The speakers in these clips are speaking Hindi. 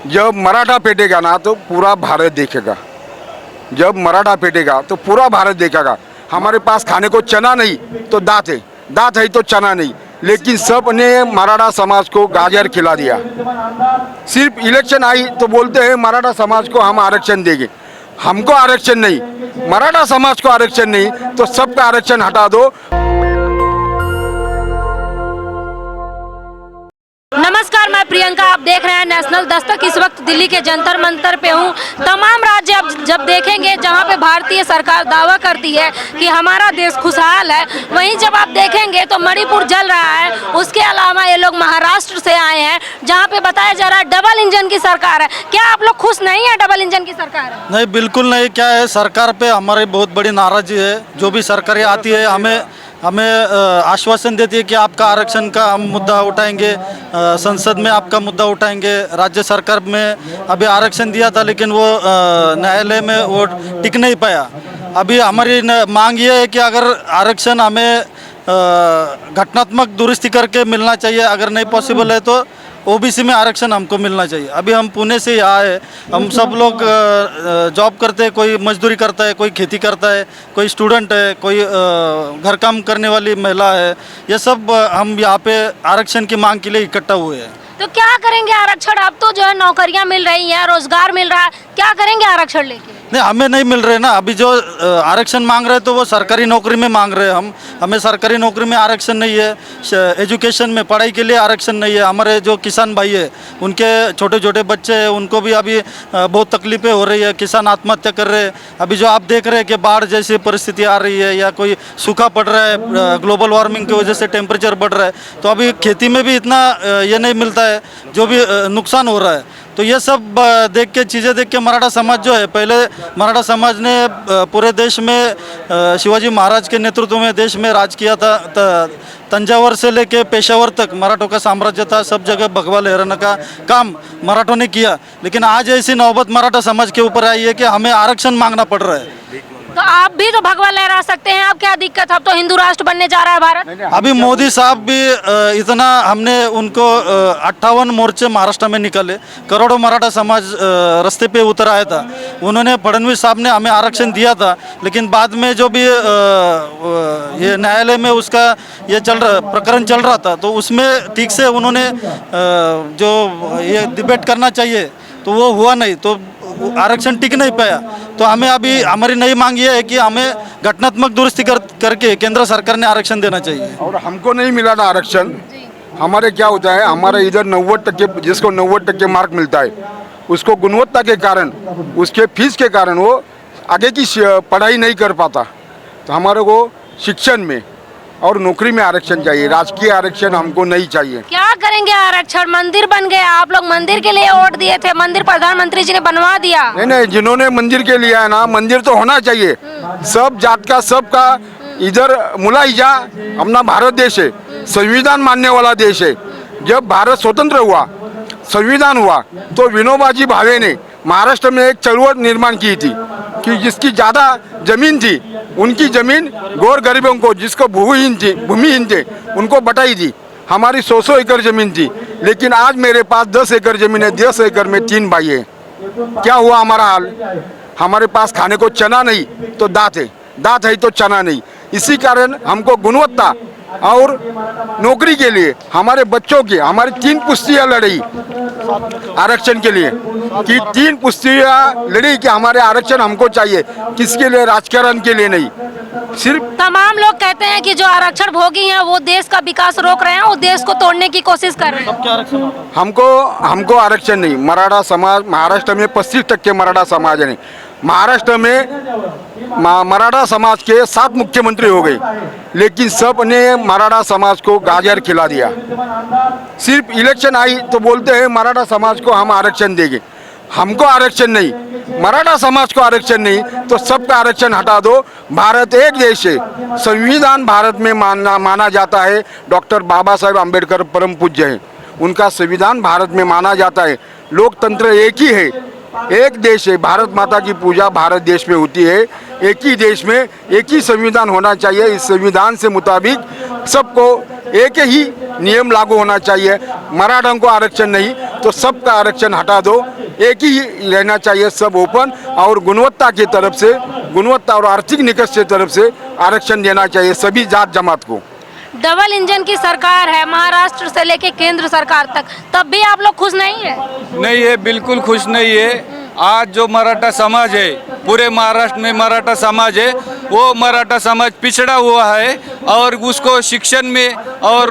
जब मराठा पेटेगा ना तो पूरा भारत देखेगा। जब मराठा पेटेगा तो पूरा भारत देखेगा। हमारे पास खाने को चना नहीं तो दात है, दात है तो चना नहीं, लेकिन सब ने मराठा समाज को गाजर खिला दिया। सिर्फ इलेक्शन आई तो बोलते हैं मराठा समाज को हम आरक्षण देंगे। हमको आरक्षण नहीं, मराठा समाज को आरक्षण नहीं, तो सबका आरक्षण हटा दो। नमस्कार, मैं प्रियंका, आप देख रहे हैं नेशनल दस्तक। इस वक्त दिल्ली के जंतर मंतर पे हूँ। तमाम राज्य अब जब देखेंगे जहाँ पे भारतीय सरकार दावा करती है कि हमारा देश खुशहाल है, वहीं जब आप देखेंगे तो मणिपुर जल रहा है। उसके अलावा ये लोग महाराष्ट्र से आए हैं जहाँ पे बताया जा रहा है डबल इंजन की सरकार है। क्या आप लोग खुश नहीं है डबल इंजन की सरकार है? नहीं, बिल्कुल नहीं। क्या है, सरकार पे हमारी बहुत बड़ी नाराजगी है। जो भी सरकारें आती है हमें आश्वासन देती है कि आपका आरक्षण का हम मुद्दा उठाएंगे, संसद में आपका मुद्दा उठाएंगे। राज्य सरकार में अभी आरक्षण दिया था लेकिन वो न्यायालय में वो टिक नहीं पाया। अभी हमारी मांग ये है कि अगर आरक्षण हमें घटनात्मक दुरुस्ती करके मिलना चाहिए, अगर नहीं पॉसिबल है तो ओबीसी में आरक्षण हमको मिलना चाहिए। अभी हम पुणे से यहाँ है, हम सब लोग जॉब करते हैं, कोई मजदूरी करता है, कोई खेती करता है, कोई स्टूडेंट है, कोई घर काम करने वाली महिला है। ये सब हम यहाँ पे आरक्षण की मांग के लिए इकट्ठा हुए हैं। तो क्या करेंगे आरक्षण? अब तो जो है नौकरियां मिल रही हैं, रोजगार मिल रहा है, क्या करेंगे आरक्षण लेके? नहीं, हमें नहीं मिल रहे ना। अभी जो आरक्षण मांग रहे हैं तो वो सरकारी नौकरी में मांग रहे हैं। हमें सरकारी नौकरी में आरक्षण नहीं है, एजुकेशन में पढ़ाई के लिए आरक्षण नहीं है। हमारे जो किसान भाई है उनके छोटे छोटे बच्चे हैं, उनको भी अभी बहुत तकलीफें हो रही है। किसान आत्महत्या कर रहे हैं। अभी जो आप देख रहे हैं कि बाढ़ जैसी परिस्थिति आ रही है या कोई सूखा पड़ रहा है, ग्लोबल वार्मिंग की वजह से टेम्परेचर बढ़ रहा है, तो अभी खेती में भी इतना ये नहीं मिलता है, जो भी नुकसान हो रहा है। तो ये सब चीज़ें देख के मराठा समाज जो है, पहले मराठा समाज ने पूरे देश में शिवाजी महाराज के नेतृत्व में देश में राज किया था। तंजावर से लेके पेशावर तक मराठों का साम्राज्य था। सब जगह भगवा लहराने का काम मराठों ने किया। लेकिन आज ऐसी नौबत मराठा समाज के ऊपर आई है कि हमें आरक्षण मांगना पड़ रहा है। तो आप भी तो भगवा लहरा सकते हैं, अब क्या दिक्कत? अब तो हिंदू राष्ट्र बनने जा रहा है भारत। अभी मोदी साहब भी इतना, हमने उनको 58 मोर्चे महाराष्ट्र में निकाले, करोड़ों मराठा समाज रास्ते पे उतर आया था। उन्होंने, फडणवीस साहब ने हमें आरक्षण दिया था, लेकिन बाद में जो भी ये न्यायालय में उसका ये प्रकरण चल रहा था, तो उसमें ठीक से उन्होंने जो ये डिबेट करना चाहिए तो वो हुआ नहीं, तो आरक्षण टिक नहीं पाया। तो हमें अभी हमारी नई मांग ये है कि हमें घटनात्मक दुरुस्ती करके केंद्र सरकार ने आरक्षण देना चाहिए। और हमको नहीं मिला ना आरक्षण। हमारे क्या होता है, हमारे इधर 90%, जिसको 90% मार्क मिलता है, उसको गुणवत्ता के कारण, उसके फीस के कारण वो आगे की पढ़ाई नहीं कर पाता। तो हमारे को शिक्षण में और नौकरी में आरक्षण चाहिए, राजकीय आरक्षण हमको नहीं चाहिए। क्या करेंगे आरक्षण? मंदिर बन गया, आप लोग मंदिर के लिए वोट दिए थे, मंदिर प्रधानमंत्री जी ने बनवा दिया। नहीं, जिन्होंने मंदिर के लिया है ना, मंदिर तो होना चाहिए। सब जात का, सबका इधर मुलाहिजा। अपना भारत देश है, संविधान मानने वाला देश है। जब भारत स्वतंत्र हुआ, संविधान हुआ, तो विनोबाजी भावे ने महाराष्ट्र में एक चळवळ निर्माण की थी कि जिसकी ज़्यादा जमीन थी, उनकी जमीन गौर गरीबों को, जिसको भूमिहीन थे, उनको बटाई दी। हमारी 100 एकड़ जमीन थी, लेकिन आज मेरे पास 10 एकड़ जमीन है। 10 एकड़ में 3 भाई है। क्या हुआ हमारा हाल? हमारे पास खाने को चना नहीं तो दात है, दात है तो चना नहीं। इसी कारण हमको गुणवत्ता और नौकरी के लिए हमारे बच्चों की, हमारी 3 पुश्तियाँ लड़ी आरक्षण के लिए, कि 3 पुश्तियाँ लड़ी कि हमारे आरक्षण हमको चाहिए। किसके लिए? राजकारण के लिए नहीं। सिर्फ तमाम लोग कहते हैं कि जो आरक्षण भोगी हैं वो देश का विकास रोक रहे हैं, वो देश को तोड़ने की कोशिश कर रहे हैं। हमको आरक्षण नहीं। मराठा समाज महाराष्ट्र में 25% मराठा समाज है। महाराष्ट्र में मराठा समाज के 7 मुख्यमंत्री हो गए, लेकिन सब ने मराठा समाज को गाजर खिला दिया। सिर्फ इलेक्शन आई तो बोलते हैं मराठा समाज को हम आरक्षण देंगे। हमको आरक्षण नहीं, मराठा समाज को आरक्षण नहीं, तो सबका आरक्षण हटा दो। भारत एक देश है, संविधान भारत में माना जाता है। डॉक्टर बाबा साहेब अम्बेडकर परम पूज्य हैं, उनका संविधान भारत में माना जाता है। लोकतंत्र एक ही है, एक देश है। भारत माता की पूजा भारत देश में होती है। एक ही देश में एक ही संविधान होना चाहिए। इस संविधान से मुताबिक सबको एक ही नियम लागू होना चाहिए। मराठों को आरक्षण नहीं तो सबका आरक्षण हटा दो, एक ही रहना चाहिए, सब ओपन और गुणवत्ता की तरफ से, गुणवत्ता और आर्थिक निकष की तरफ से आरक्षण देना चाहिए सभी जात जमात को। डबल इंजन की सरकार है महाराष्ट्र से लेके केंद्र सरकार तक, तब भी आप लोग खुश नहीं है? नहीं है, बिल्कुल खुश नहीं है। आज जो मराठा समाज है, पूरे महाराष्ट्र में मराठा समाज है, वो मराठा समाज पिछड़ा हुआ है और उसको शिक्षण में और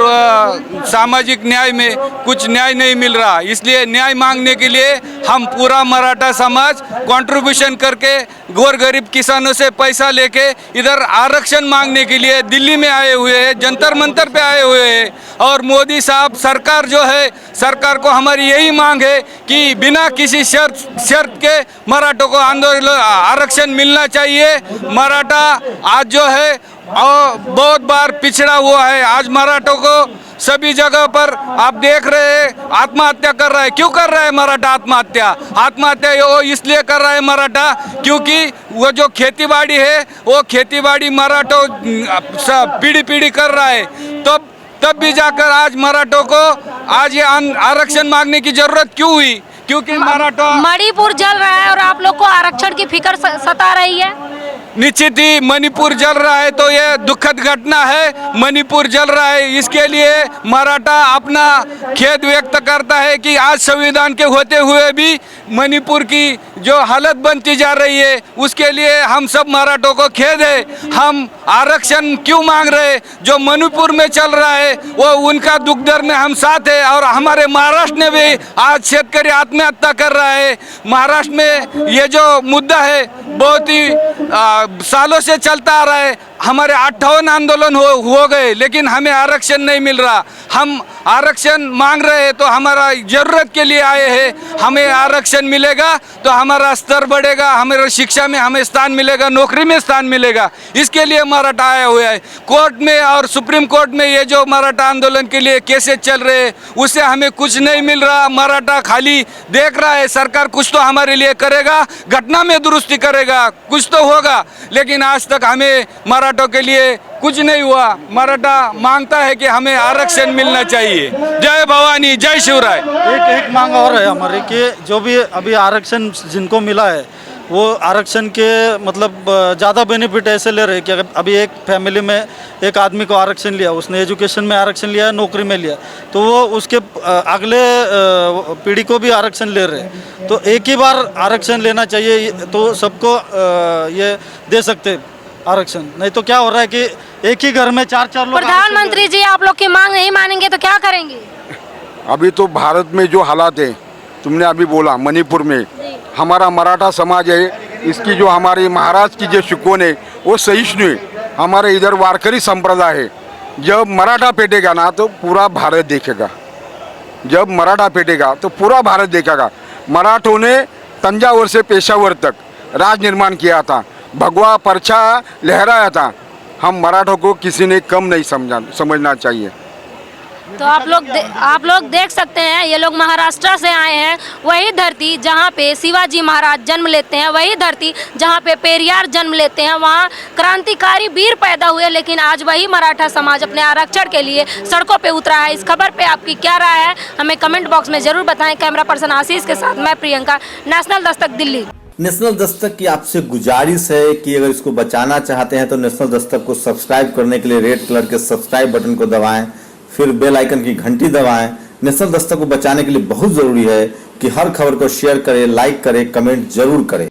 सामाजिक न्याय में कुछ न्याय नहीं मिल रहा। इसलिए न्याय मांगने के लिए हम पूरा मराठा समाज कंट्रीब्यूशन करके गोर गरीब किसानों से पैसा लेके इधर आरक्षण मांगने के लिए दिल्ली में आए हुए हैं, जंतर मंतर पे आए हुए हैं। और मोदी साहब सरकार जो है, सरकार को हमारी यही मांग है कि बिना किसी शर्त के मराठों को आंदोलन आरक्षण मिलना चाहिए। मराठा आज जो है और बहुत बार पिछड़ा हुआ है। आज मराठों को सभी जगह पर आप देख रहे हैं आत्महत्या कर रहा है। क्यों कर रहा है मराठा आत्महत्या? आत्महत्या वो इसलिए कर रहा है मराठा क्योंकि वो जो खेतीबाड़ी है, वो खेतीबाड़ी मराठों पीढ़ी पीढ़ी कर रहा है। तब भी जाकर आज मराठों को आज ये आरक्षण मांगने की जरूरत क्यों हुई? क्योंकि मराठा मणिपुर जल रहा है और आप लोग को आरक्षण की फिक्र सता रही है। निश्चित ही मणिपुर जल रहा है तो ये दुखद घटना है। मणिपुर जल रहा है, इसके लिए मराठा अपना खेद व्यक्त करता है कि आज संविधान के होते हुए भी मणिपुर की जो हालत बनती जा रही है, उसके लिए हम सब मराठों को खेद है। हम आरक्षण क्यों मांग रहे हैं? जो मणिपुर में चल रहा है वो उनका दुख दर्द में हम साथ है। और हमारे महाराष्ट्र में भी आज शेतकरी आत्महत्या कर रहा है। महाराष्ट्र में ये जो मुद्दा है बहुत ही सालों से चलता आ रहा है। हमारे 58 आंदोलन हो गए लेकिन हमें आरक्षण नहीं मिल रहा। हम आरक्षण मांग रहे हैं तो हमारा जरूरत के लिए आए हैं। हमें आरक्षण मिलेगा तो हमारा स्तर बढ़ेगा, हमारे शिक्षा में हमें स्थान मिलेगा, नौकरी में स्थान मिलेगा। इसके लिए मराठा आया हुआ है। कोर्ट में और सुप्रीम कोर्ट में ये जो मराठा आंदोलन के लिए केसेस चल रहे हैं उससे हमें कुछ नहीं मिल रहा। मराठा खाली देख रहा है सरकार कुछ तो हमारे लिए करेगा, घटना में दुरुस्ती करेगा, कुछ तो होगा, लेकिन आज तक हमें मराठों के लिए कुछ नहीं हुआ। मराठा मांगता है कि हमें आरक्षण मिलना चाहिए। जय भवानी, जय शिवराय। एक मांग और है हमारी कि जो भी अभी आरक्षण जिनको मिला है वो आरक्षण के मतलब ज़्यादा बेनिफिट ऐसे ले रहे हैं कि अगर अभी एक फैमिली में एक आदमी को आरक्षण लिया, उसने एजुकेशन में आरक्षण लिया, नौकरी में लिया, तो वो उसके अगले पीढ़ी को भी आरक्षण ले रहे हैं। तो एक ही बार आरक्षण लेना चाहिए तो सबको ये दे सकते आरक्षण। नहीं तो क्या हो रहा है कि एक ही घर में चार लोग। प्रधानमंत्री जी आप लोग की मांग नहीं मानेंगे तो क्या करेंगे? अभी तो भारत में जो हालात है, तुमने अभी बोला मणिपुर में हमारा मराठा समाज है, इसकी जो हमारी महाराष्ट्र की जो शिकवण है वो सहिष्णु है। हमारे इधर वारकरी संप्रदाय है। जब मराठा पेटेगा ना तो पूरा भारत देखेगा। जब मराठा पेटेगा तो पूरा भारत देखेगा। मराठों ने तंजावर से पेशावर तक राज निर्माण किया था, भगवा परछा लहराया था। हम मराठों को किसी ने कम नहीं समझना चाहिए। तो आप लोग देख सकते हैं ये लोग महाराष्ट्र से आए हैं। वही धरती जहाँ पे शिवाजी महाराज जन्म लेते हैं, वही धरती जहाँ पे पेरियार जन्म लेते हैं, वहाँ क्रांतिकारी वीर पैदा हुए। लेकिन आज वही मराठा समाज अपने आरक्षण के लिए सड़कों पे उतरा है। इस खबर पे आपकी क्या राय है हमें कमेंट बॉक्स में जरूर बताएं। कैमरा पर्सन आशीष के साथ मैं प्रियंका, नेशनल दस्तक दिल्ली। नेशनल दस्तक की आपसे गुजारिश है कि अगर इसको बचाना चाहते हैं तो नेशनल दस्तक को सब्सक्राइब करने के लिए रेड कलर के सब्सक्राइब बटन को दबाएं, फिर बेल आइकन की घंटी दबाएं। नेशनल दस्तक को बचाने के लिए बहुत जरूरी है कि हर खबर को शेयर करें, लाइक करें, कमेंट जरूर करें।